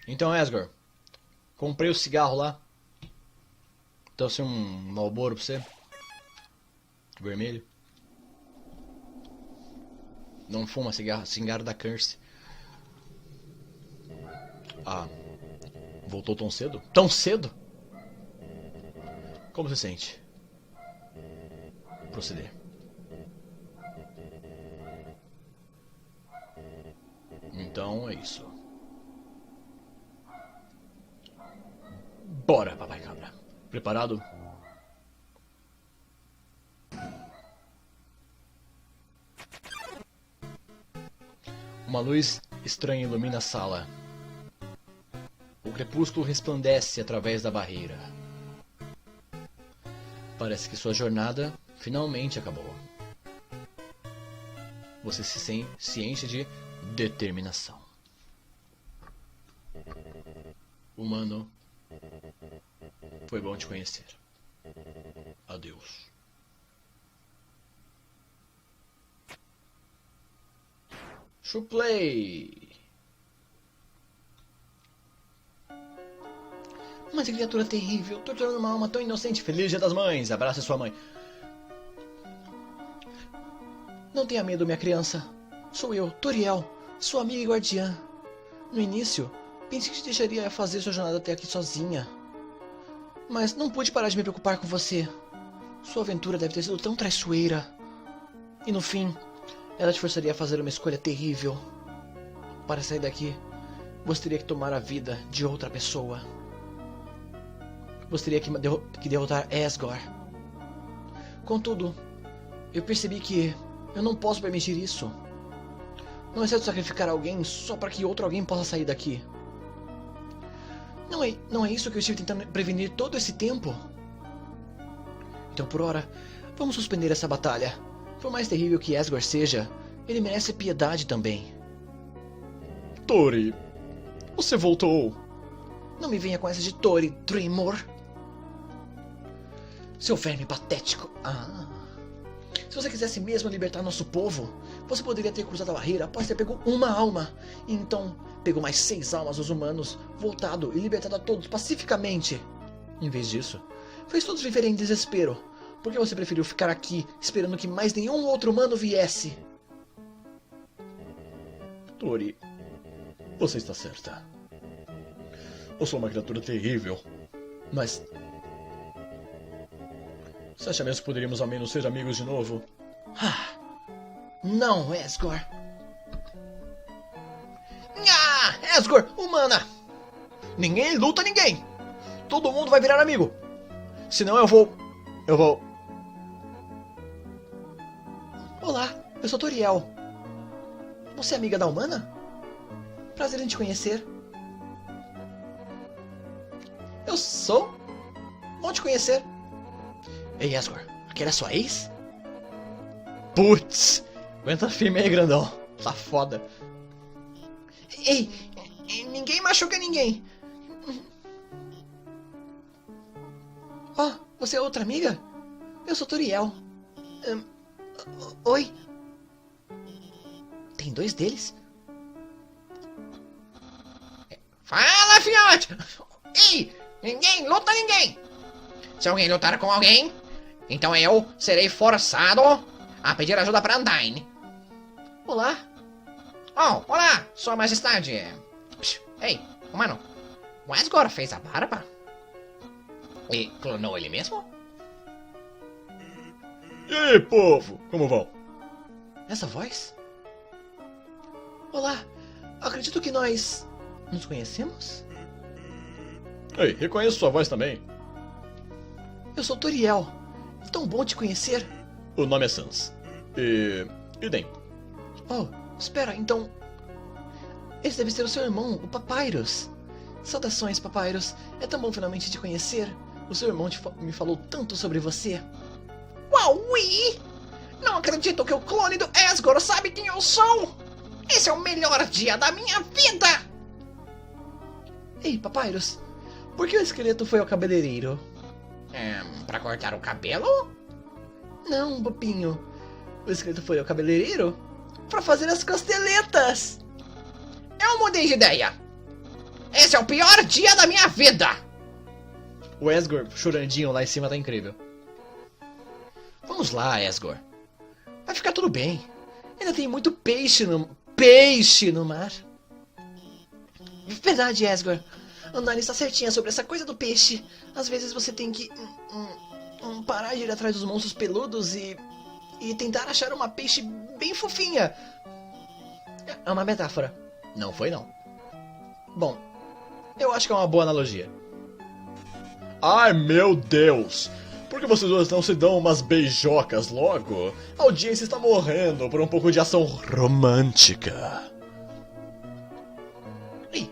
Então, Asgore, comprei o cigarro lá. Trouxe um Marlboro pra você. Vermelho. Não fuma cigarro da Curse. Ah, voltou tão cedo? Tão cedo? Como se sente? Proceder. Então é isso. Bora, papai cabra. Preparado? Uma luz estranha ilumina a sala. O crepúsculo resplandece através da barreira. Parece que sua jornada finalmente acabou. Você se enche de determinação. Humano, foi bom te conhecer. Adeus. Chuplay! Mas que criatura terrível, torturando uma alma tão inocente. Feliz Dia das Mães, abrace sua mãe. Não tenha medo, minha criança. Sou eu, Toriel, sua amiga e guardiã. No início, pensei que te deixaria fazer sua jornada até aqui sozinha. Mas não pude parar de me preocupar com você. Sua aventura deve ter sido tão traiçoeira. E no fim, ela te forçaria a fazer uma escolha terrível. Para sair daqui, você teria que tomar a vida de outra pessoa. Você teria que derrotar Asgore. Contudo, eu percebi que eu não posso permitir isso. Não é certo sacrificar alguém só para que outro alguém possa sair daqui. Não é isso que eu estive tentando prevenir todo esse tempo? Então, por ora, vamos suspender essa batalha. Por mais terrível que Asgore seja, ele merece piedade também. Tori, você voltou. Não me venha com essa de Tori, Tremor. Seu verme patético. Se você quisesse mesmo libertar nosso povo, você poderia ter cruzado a barreira após ter pego uma alma. E então, pegou mais 6 almas dos humanos, voltado e libertado a todos pacificamente. Em vez disso, fez todos viverem em desespero. Porque você preferiu ficar aqui, esperando que mais nenhum outro humano viesse? Tori, você está certa. Eu sou uma criatura terrível. Mas você acha mesmo que poderíamos ao menos ser amigos de novo? Não, Asgore. Asgore, humana! Ninguém luta ninguém! Todo mundo vai virar amigo! Senão eu vou... Olá, eu sou Toriel. Você é amiga da humana? Prazer em te conhecer. Eu sou? Bom te conhecer. Ei, Asgore, aquela é sua ex? Putz, aguenta firme aí, grandão. Tá foda. Ei, ninguém machuca ninguém. Você é outra amiga? Eu sou Toriel. Oi. Tem 2 deles? Fala, fiote! Ei, ninguém luta ninguém! Se alguém lutar com alguém, então eu serei forçado a pedir ajuda para Undyne. Olá. Olá, sua majestade. Ei, humano, o Asgore fez a barba? E clonou ele mesmo? E aí, povo, como vão? Essa voz? Olá, acredito que nós nos conhecemos? Ei, reconheço sua voz também. Eu sou Toriel. Tão bom te conhecer. O nome é Sans. E Den. Espera, então... Esse deve ser o seu irmão, o Papyrus. Saudações, Papyrus. É tão bom finalmente te conhecer. O seu irmão me falou tanto sobre você. Uauí! Não acredito que o clone do Asgore sabe quem eu sou! Esse é o melhor dia da minha vida! Ei, Papyrus, por que o esqueleto foi ao cabeleireiro? Pra cortar o cabelo? Não, bobinho. O esqueleto foi ao cabeleireiro pra fazer as costeletas! Eu mudei de ideia! Esse é o pior dia da minha vida! O Asgore, chorandinho lá em cima, tá incrível. Vamos lá, Asgore. Vai ficar tudo bem. Ainda tem muito peixe no mar. Verdade, Asgore. A Nani está certinha sobre essa coisa do peixe. Às vezes você tem que parar de ir atrás dos monstros peludos e tentar achar uma peixe bem fofinha. É uma metáfora. Não foi, não. Bom, eu acho que é uma boa analogia. Ai, meu Deus! Por que vocês dois não se dão umas beijocas logo? A audiência está morrendo por um pouco de ação romântica. Ei,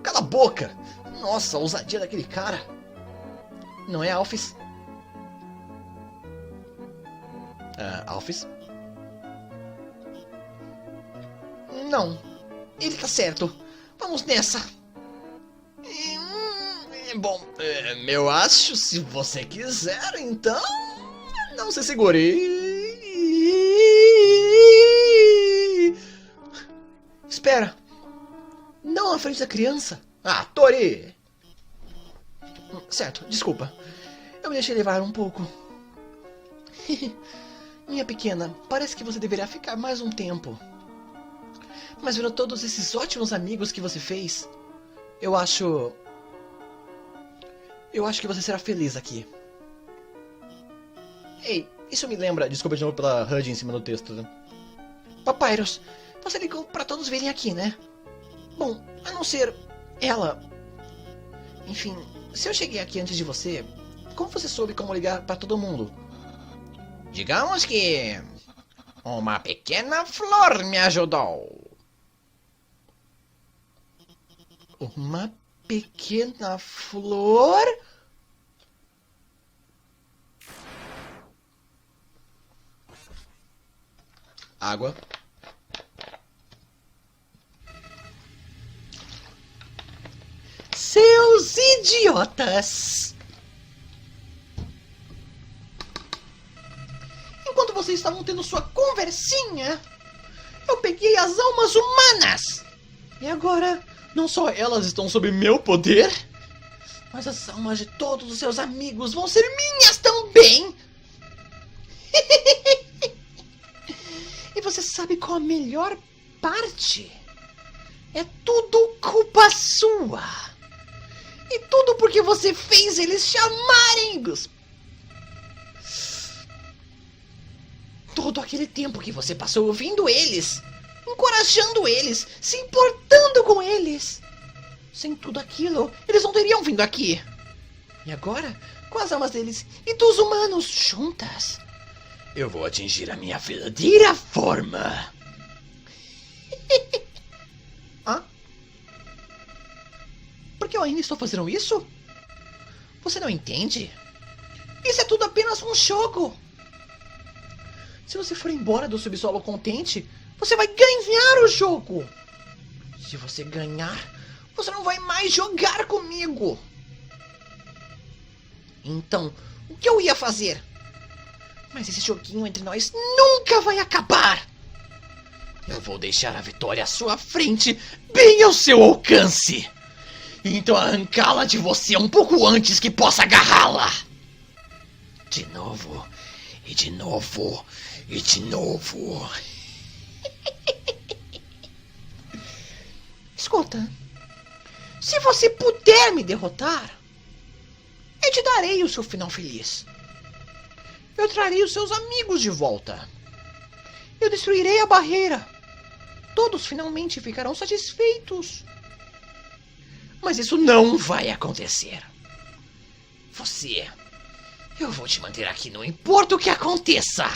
cala a boca! Nossa, a ousadia daquele cara. Não é Alphys? Alphys? Não, ele tá certo. Vamos nessa. Bom, eu acho, se você quiser, então... Não se segure. Espera. Não à frente da criança. Ah, Tori! Certo, desculpa. Eu me deixei levar um pouco. Minha pequena, parece que você deveria ficar mais um tempo. Mas vendo todos esses ótimos amigos que você fez, eu acho que você será feliz aqui. Ei, isso me lembra... Desculpa de novo pela HUD em cima do texto. Né? Papyrus, você ligou pra todos virem aqui, né? Bom, a não ser ela. Enfim, se eu cheguei aqui antes de você, como você soube como ligar pra todo mundo? Digamos que... uma pequena flor me ajudou. Uma pequena flor? Água. Seus idiotas! Enquanto vocês estavam tendo sua conversinha, eu peguei as almas humanas! E agora, não só elas estão sob meu poder, mas as almas de todos os seus amigos vão ser minhas também! E você sabe qual a melhor parte? É tudo culpa sua! E tudo porque você fez eles chamarem todo aquele tempo que você passou ouvindo eles, encorajando eles, se importando com eles. Sem tudo aquilo, eles não teriam vindo aqui. E agora, com as almas deles e dos humanos juntas, eu vou atingir a minha verdadeira forma. Hã? Por que eu ainda estou fazendo isso? Você não entende? Isso é tudo apenas um jogo. Se você for embora do subsolo contente, você vai ganhar o jogo. Se você ganhar, você não vai mais jogar comigo. Então, o que eu ia fazer? Mas esse joguinho entre nós nunca vai acabar. Eu vou deixar a vitória à sua frente, bem ao seu alcance. Então arrancá-la de você um pouco antes que possa agarrá-la. De novo, e de novo, e de novo. Escuta, se você puder me derrotar, eu te darei o seu final feliz. Eu trarei os seus amigos de volta. Eu destruirei a barreira. Todos finalmente ficarão satisfeitos. Mas isso não vai acontecer. Eu vou te manter aqui, não importa o que aconteça.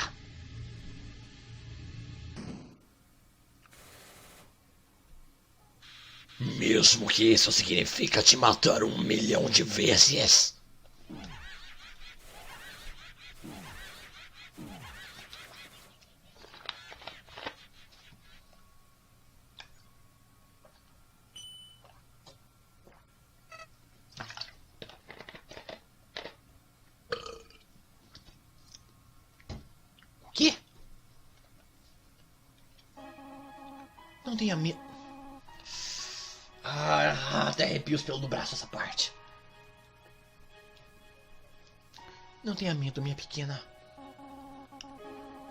Mesmo que isso significa te matar 1 milhão de vezes. O quê? Não tenha medo. Até arrepios pelo do braço essa parte. Não tenha medo, minha pequena.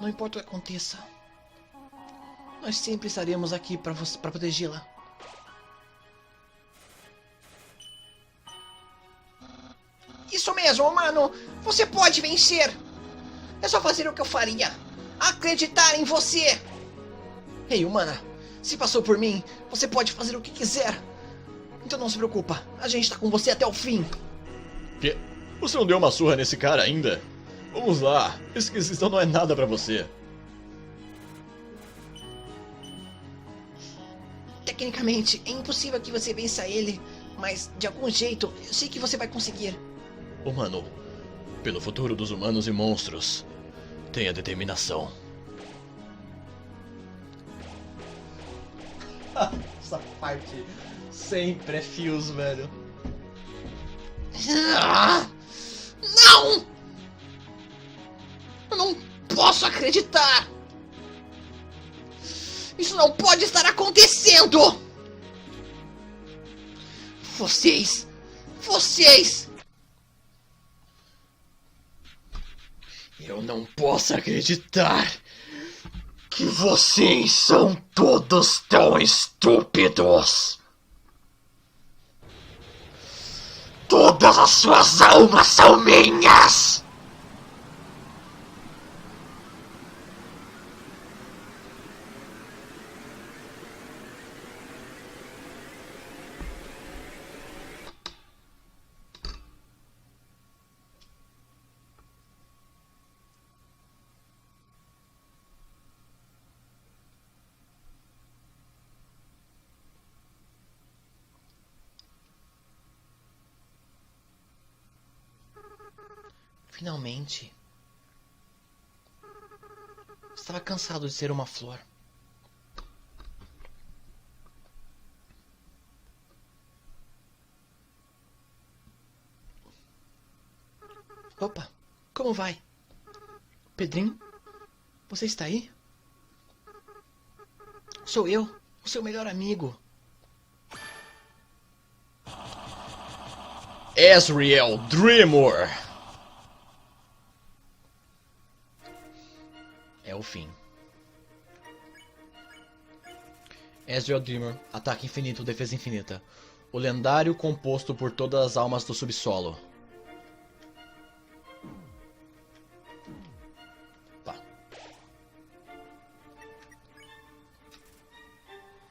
Não importa o que aconteça. Nós sempre estaremos aqui para protegê-la. Isso mesmo, humano! Você pode vencer! É só fazer o que eu faria. Acreditar em você! Ei, humana! Se passou por mim, você pode fazer o que quiser. Então não se preocupa, a gente tá com você até o fim. Que? Você não deu uma surra nesse cara ainda? Vamos lá, esse cristão não é nada pra você. Tecnicamente, é impossível que você vença ele, mas de algum jeito, eu sei que você vai conseguir. Humano, pelo futuro dos humanos e monstros, tenha determinação. Essa parte sempre é fios, velho. Não! Eu não posso acreditar! Isso não pode estar acontecendo! Vocês! Eu não posso acreditar que vocês são todos tão estúpidos! Todas as suas almas são minhas! Finalmente. Estava cansado de ser uma flor. Opa, como vai? Pedrinho? Você está aí? Sou eu, o seu melhor amigo. Ezreal Dreemurr. É o fim. Ezreal Dreemurr, ataque infinito, defesa infinita. O lendário composto por todas as almas do subsolo. Tá.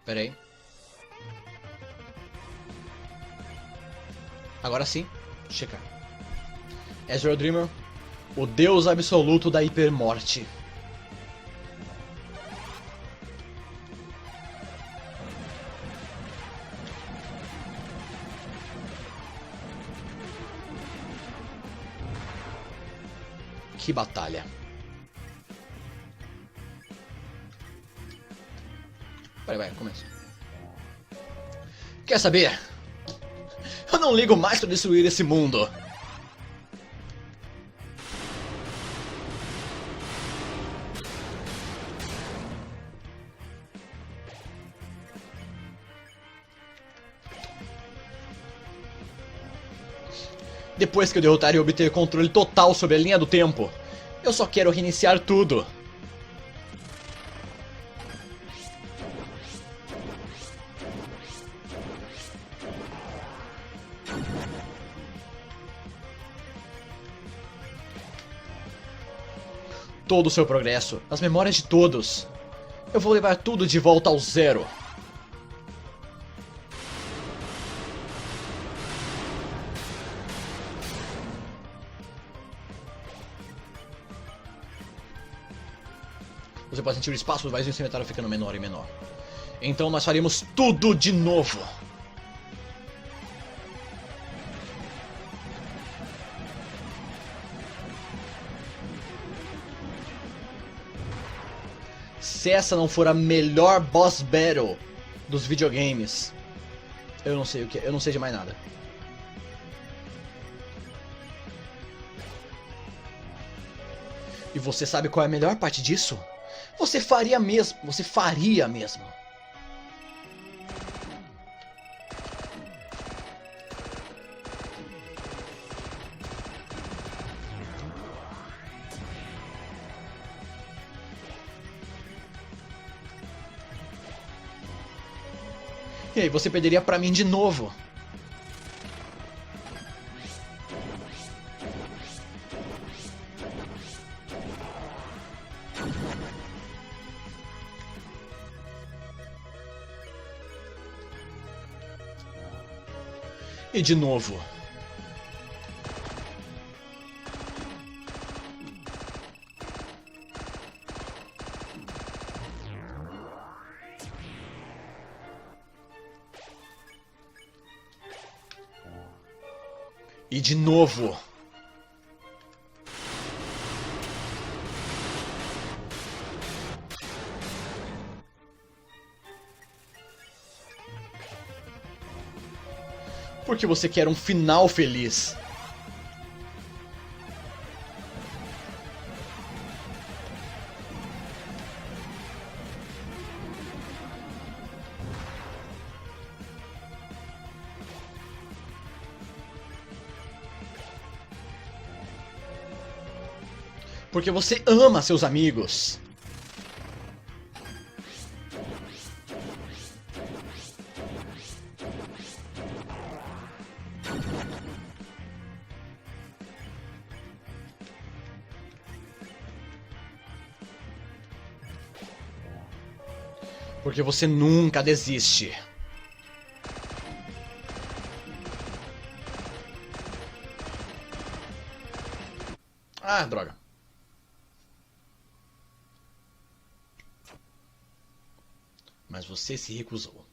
Pera aí. Agora sim, checar. Ezreal Dreemurr, o deus absoluto da hipermorte. Que batalha. Vai, começa. Quer saber? Eu não ligo mais pra destruir esse mundo. Depois que eu derrotar e obter controle total sobre a linha do tempo, eu só quero reiniciar tudo. Todo o seu progresso, as memórias de todos. Eu vou levar tudo de volta ao zero. Você pode sentir o espaço do vazio e o cemitério ficando menor e menor. Então nós faremos tudo de novo. Se essa não for a melhor boss battle dos videogames, eu não sei o que, eu não sei de mais nada. E você sabe qual é a melhor parte disso? Você faria mesmo. E aí você perderia pra mim de novo. E de novo. E de novo. Porque você quer um final feliz. Porque você ama seus amigos. Porque você nunca desiste. Ah, droga. Mas você se recusou.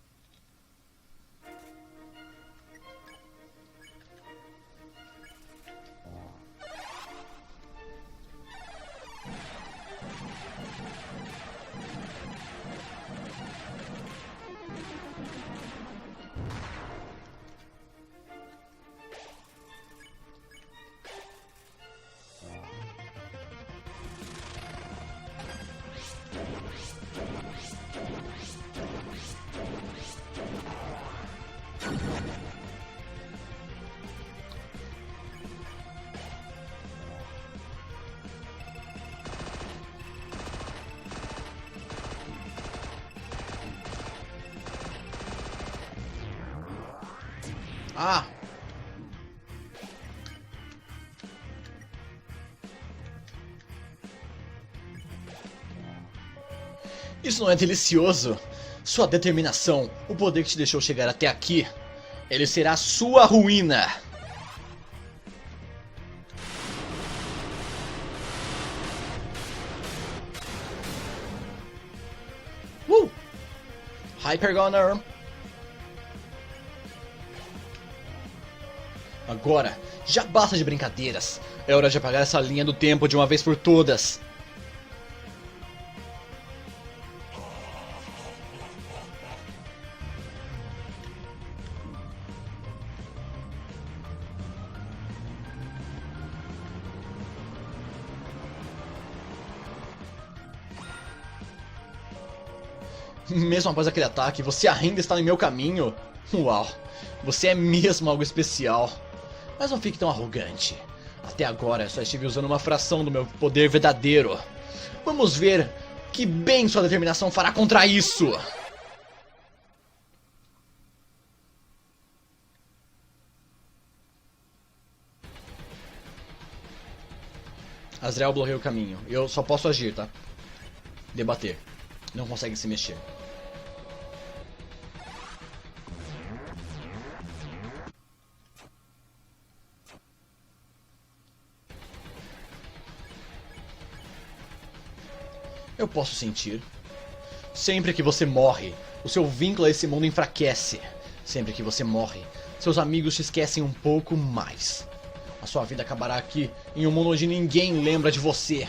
Ah! Isso não é delicioso? Sua determinação, o poder que te deixou chegar até aqui, ele será sua ruína. Hyper Gunner. Agora, já basta de brincadeiras. É hora de apagar essa linha do tempo de uma vez por todas. Mesmo após aquele ataque, você ainda está no meu caminho? Uau, você é mesmo algo especial. Mas não fique tão arrogante. Até agora eu só estive usando uma fração do meu poder verdadeiro. Vamos ver que bem sua determinação fará contra isso. Azrael bloqueia o caminho. Eu só posso agir, tá? Debater. Não consegue se mexer. Eu posso sentir. Sempre que você morre, o seu vínculo a esse mundo enfraquece. Sempre que você morre, seus amigos te esquecem um pouco mais. A sua vida acabará aqui, em um mundo onde ninguém lembra de você.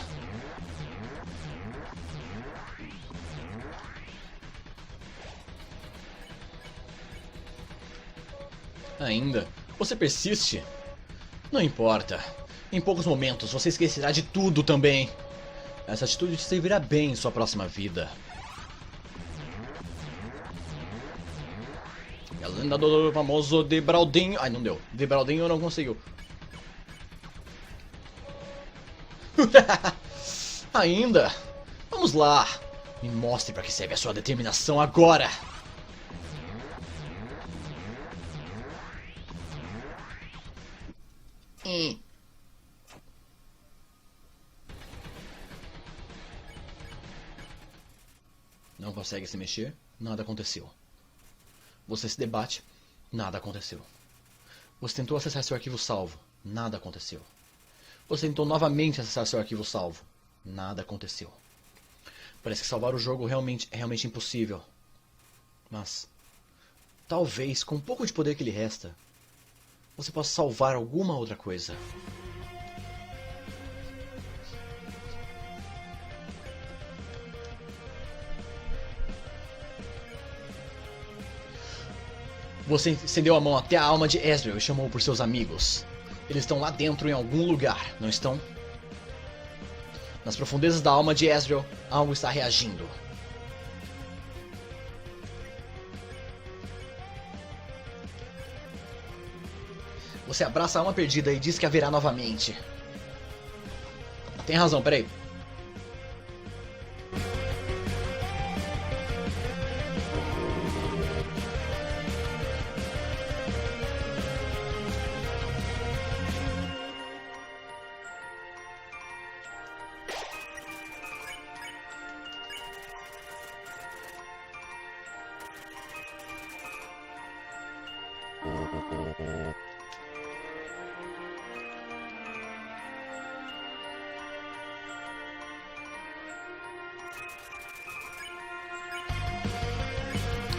Ainda? Você persiste? Não importa. Em poucos momentos você esquecerá de tudo também. Essa atitude te servirá bem em sua próxima vida. A lenda do famoso Debraldinho... Ai, não deu. Debraldinho não conseguiu. Ainda? Vamos lá. Me mostre para que serve a sua determinação agora. Não consegue se mexer, nada aconteceu. Você se debate, nada aconteceu. Você tentou acessar seu arquivo salvo, nada aconteceu. Você tentou novamente acessar seu arquivo salvo, nada aconteceu. Parece que salvar o jogo é realmente impossível. Mas, talvez, com um pouco de poder que lhe resta, você possa salvar alguma outra coisa. Você estendeu a mão até a alma de Ezreal e chamou por seus amigos. Eles estão lá dentro em algum lugar, não estão? Nas profundezas da alma de Ezreal, algo está reagindo. Você abraça a alma perdida e diz que haverá novamente. Tem razão, peraí.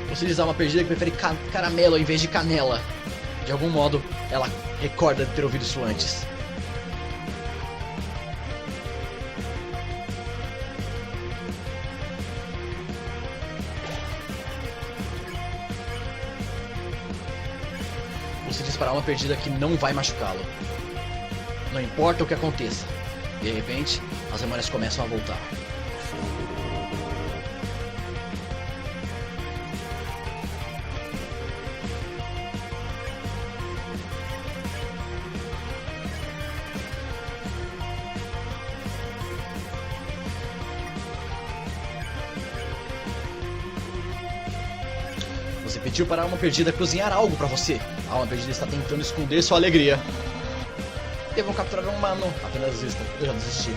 Você diz a alma perdida que prefere caramelo ao invés de canela. De algum modo, ela recorda de ter ouvido isso antes. Você diz para a alma perdida que não vai machucá-lo. Não importa o que aconteça. De repente, as memórias começam a voltar. Você pediu para a alma perdida cozinhar algo para você. A alma perdida está tentando esconder sua alegria. Devam capturar um humano. Apenas desista. Eu já desisti.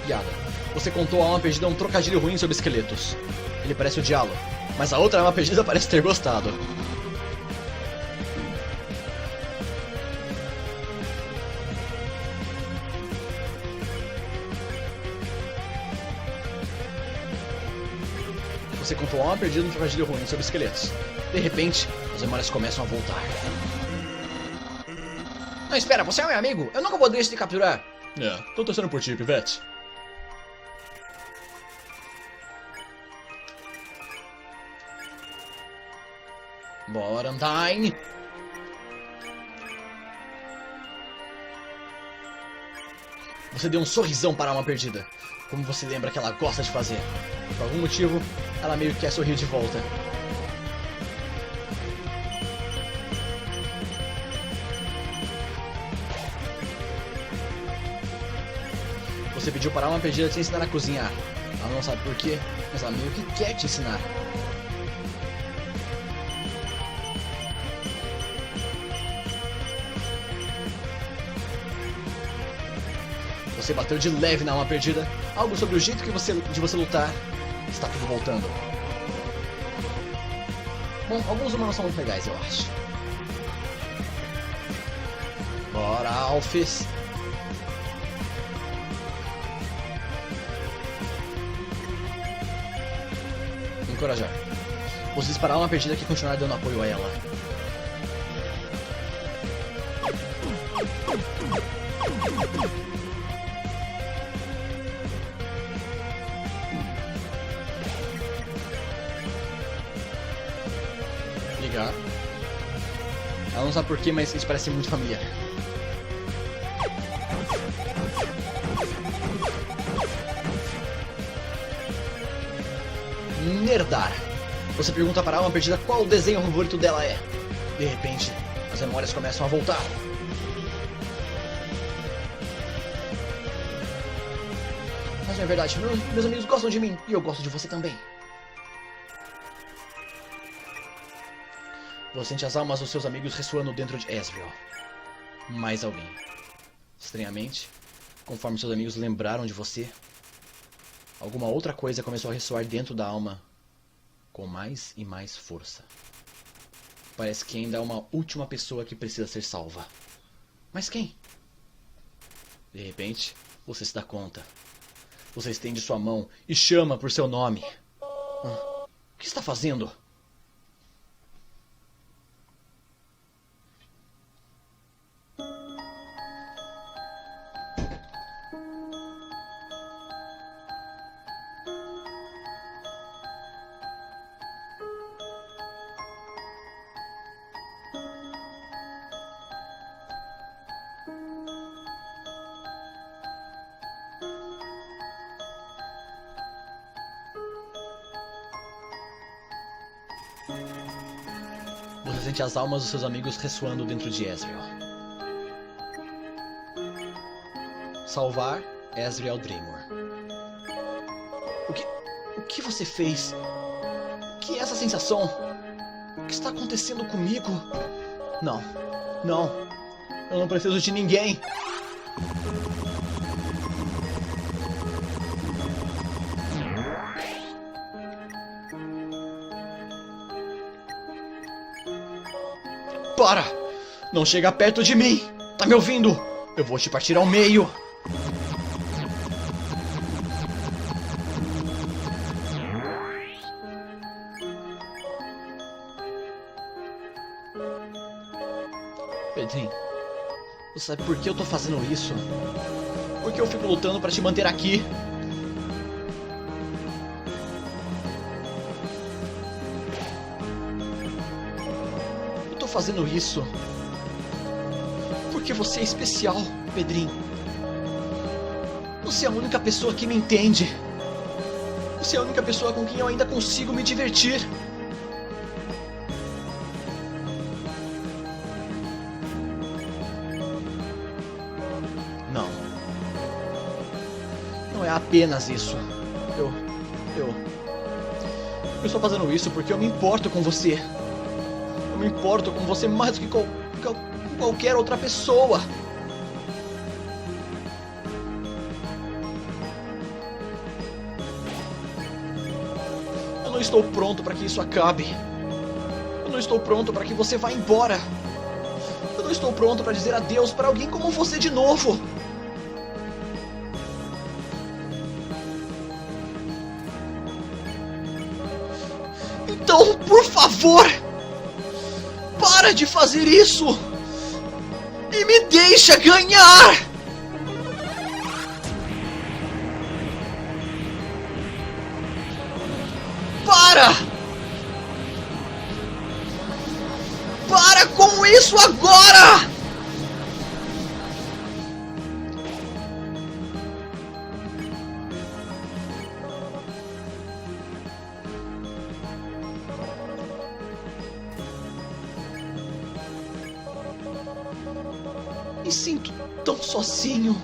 Piada. Você contou a alma perdida um trocadilho ruim sobre esqueletos. Ele parece odiá-lo, mas a outra alma perdida parece ter gostado. Você contou a alma perdida um trocadilho ruim sobre esqueletos. De repente, as memórias começam a voltar. Não, espera, você é meu amigo? Eu nunca poderia te capturar. Tô torcendo por ti, Pivete. Bora, Undyne. Você deu um sorrisão para a alma perdida, como você lembra que ela gosta de fazer. Por algum motivo, ela meio que quer sorrir de volta. Você pediu para a alma perdida te ensinar a cozinhar. Ela não sabe porquê, mas ela meio que quer te ensinar. Você bateu de leve na alma perdida. Algo sobre o jeito de você lutar. Está tudo voltando. Bom, alguns humanos são muito legais, eu acho. Bora, Alphys. Encorajar. Você disparar uma perdida que continuar dando apoio a ela. Ligar. Ela não sabe porquê, mas isso parece muito familiar. Nerdar. Você pergunta para a alma perdida qual o desenho favorito dela é. De repente, as memórias começam a voltar. Mas não é verdade. Meus amigos gostam de mim e eu gosto de você também. Você sente as almas dos seus amigos ressoando dentro de Ezreal. Mais alguém. Estranhamente, conforme seus amigos lembraram de você, alguma outra coisa começou a ressoar dentro da alma com mais e mais força. Parece que ainda há uma última pessoa que precisa ser salva. Mas quem? De repente, você se dá conta. Você estende sua mão e chama por seu nome. O que está fazendo? Você sente as almas dos seus amigos ressoando dentro de Ezreal. Salvar Ezreal Dreamor. O que você fez? O que é essa sensação? O que está acontecendo comigo? Não. Eu não preciso de ninguém. Para! Não chega perto de mim! Tá me ouvindo? Eu vou te partir ao meio! Pedrinho, você sabe por que eu tô fazendo isso? Porque eu fico lutando pra te manter aqui. Fazendo isso porque você é especial, Pedrinho. Você é a única pessoa que me entende. Você é a única pessoa com quem eu ainda consigo me divertir. Não é apenas isso. Eu estou fazendo isso porque eu me importo com você. Eu me importo com você mais do que qualquer outra pessoa. Eu não estou pronto para que isso acabe. Eu não estou pronto para que você vá embora. Eu não estou pronto para dizer adeus para alguém como você de novo. Então, por favor, para de fazer isso e me deixa ganhar! Para! Para com isso agora! Me sinto tão sozinho.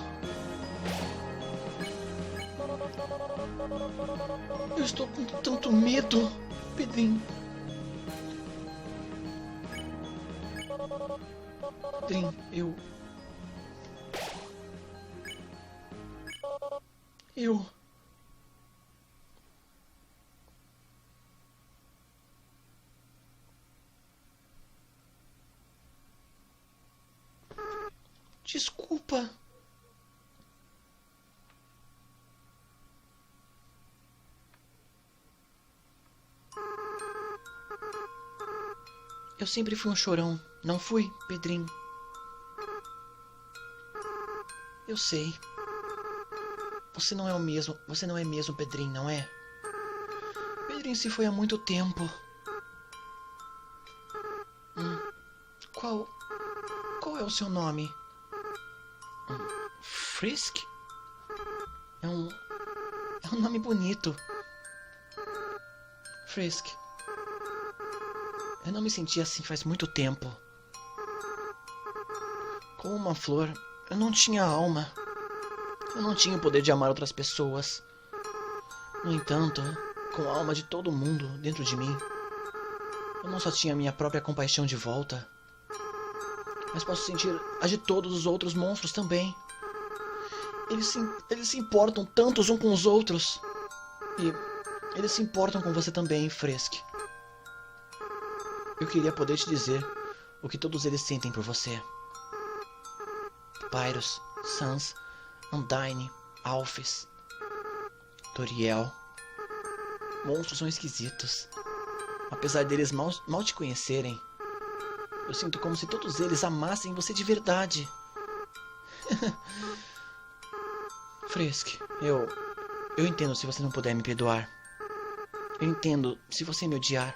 Eu estou com tanto medo, Pedrinho. Pedrinho, eu... Desculpa. Eu sempre fui um chorão, não fui, Pedrinho? Eu sei. Você não é mesmo, Pedrinho, não é? Pedrinho se foi há muito tempo. Qual é o seu nome? Frisk? É um nome bonito. Frisk. Eu não me senti assim faz muito tempo. Como uma flor, eu não tinha alma. Eu não tinha o poder de amar outras pessoas. No entanto, com a alma de todo mundo dentro de mim, eu não só tinha minha própria compaixão de volta, mas posso sentir a de todos os outros monstros também. Eles se importam tantos uns com os outros. E eles se importam com você também, Frisk. Eu queria poder te dizer o que todos eles sentem por você. Pyros, Sans, Undyne, Alphys, Toriel. Monstros são esquisitos. Apesar deles mal te conhecerem, eu sinto como se todos eles amassem você de verdade. Frisk, eu entendo se você não puder me perdoar. Eu entendo se você me odiar.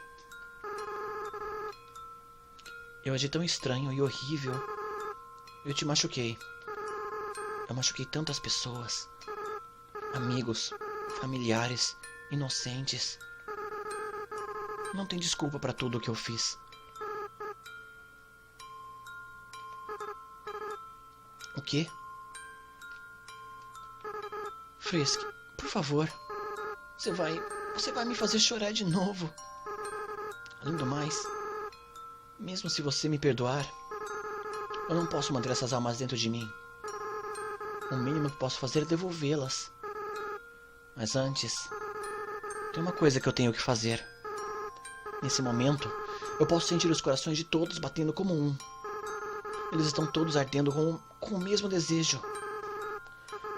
Eu agi tão estranho e horrível. Eu te machuquei. Eu machuquei tantas pessoas. Amigos, familiares, inocentes. Não tem desculpa pra tudo o que eu fiz. O quê? Frisk, por favor. Você vai me fazer chorar de novo. Além do mais, mesmo se você me perdoar, eu não posso manter essas almas dentro de mim. O mínimo que posso fazer é devolvê-las. Mas antes, tem uma coisa que eu tenho que fazer. Nesse momento, eu posso sentir os corações de todos batendo como um. Eles estão todos ardendo com o mesmo desejo.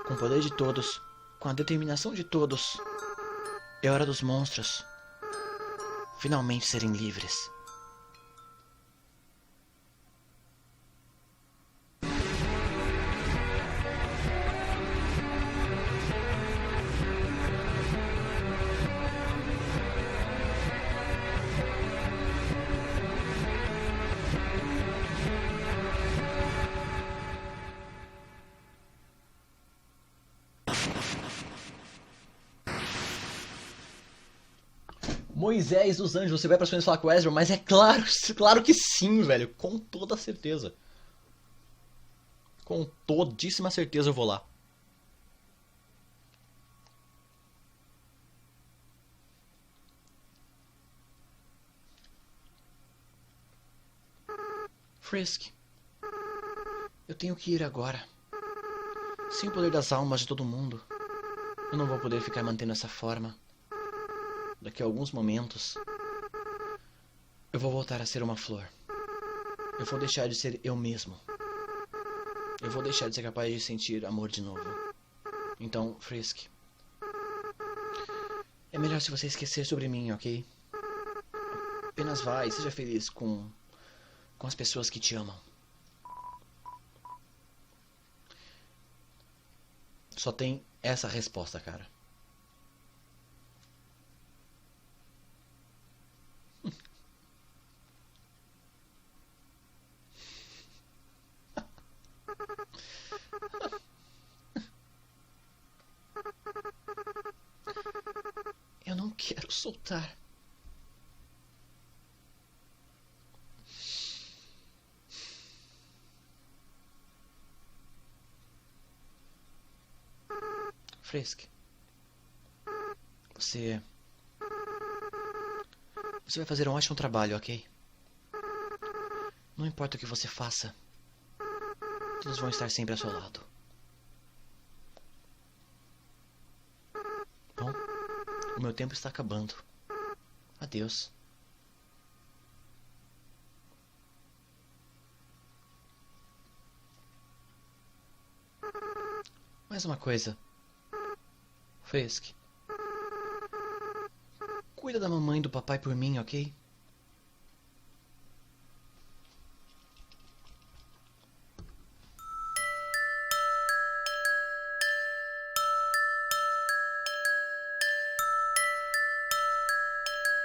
Com o poder de todos, com a determinação de todos. É hora dos monstros finalmente serem livres. Moisés dos Anjos, você vai pra cima falar com o Ezra, mas é claro, claro que sim, velho. Com toda certeza. Com todíssima certeza eu vou lá. Frisk, eu tenho que ir agora. Sem o poder das almas de todo mundo, eu não vou poder ficar mantendo essa forma. Daqui a alguns momentos, eu vou voltar a ser uma flor. Eu vou deixar de ser eu mesmo. Eu vou deixar de ser capaz de sentir amor de novo. Então, Frisk, é melhor se você esquecer sobre mim, ok? Apenas vá e seja feliz com as pessoas que te amam. Só tem essa resposta, cara. Eu não quero soltar. Frisk, você vai fazer um ótimo trabalho, ok? Não importa o que você faça, todos vão estar sempre ao seu lado. Bom, o meu tempo está acabando. Adeus. Mais uma coisa. Frisk, cuida da mamãe e do papai por mim, ok?